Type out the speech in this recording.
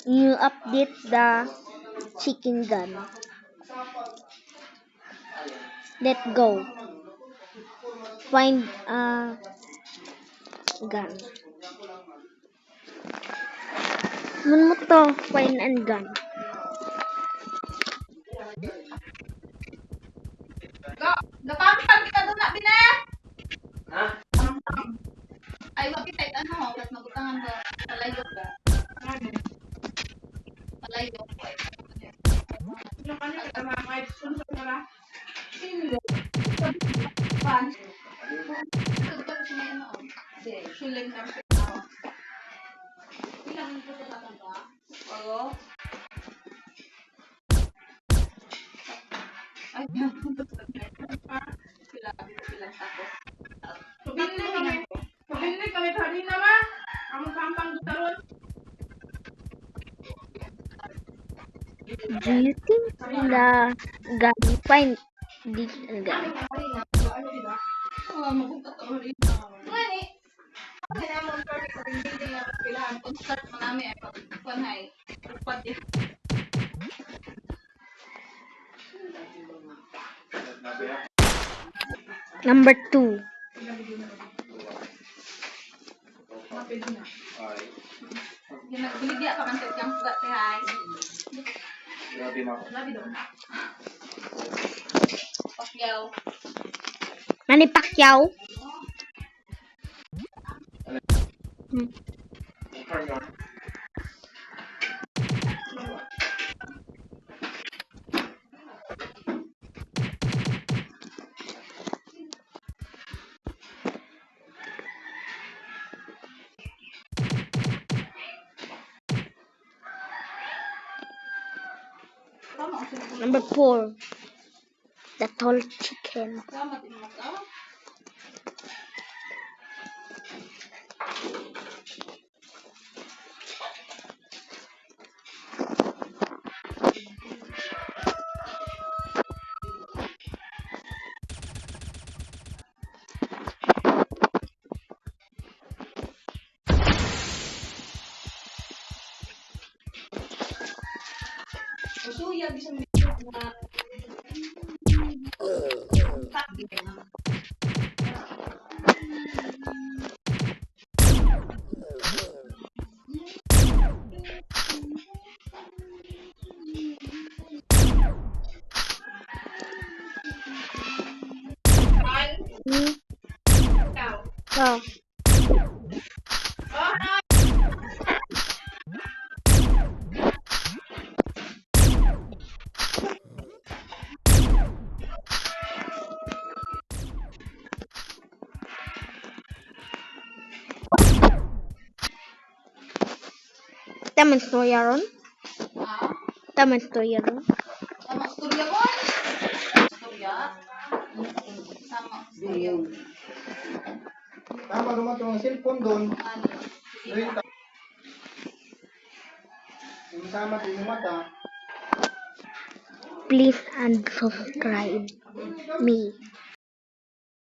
You update the chicken gun. Let go. Find a gun. Mun mo to, find and gun. Gapampag kita doon na, Bine! Ha? Ay, wag kita ano, kat magutangan ba? Palayo ka. Palayo. Ano ka niya, kita mga kahit sponsor ka na? Hindi. Pan. Ito pa siya may ano. Hindi, shilling na siya. Ilang ito sa tatang ba? Oo. Ay, Sila tapos. Pabili kami tadi nama. Kamu gampang taruh. Do you think the gun find the gun? Oh, mabuka taruh rin. Ngani. Kaya naman kami pabili na pilahan. Concert mo namin ay pagkuhan ay. Upad yan. Number 2. Yung nagbili dia pa man yung sugat kay hay. Grabe na ako. Labi doon. Pacquiao. Manny Pacquiao? Number 4. The tall chicken. Sama din mo ka. Suya bisa na Oh. Taman storya ron? Taman storya ron? Sama storya mo? Storya? Sama storya. Tama naman itong cellphone doon. Ano? Yung sama din yung mata. Please unsubscribe me.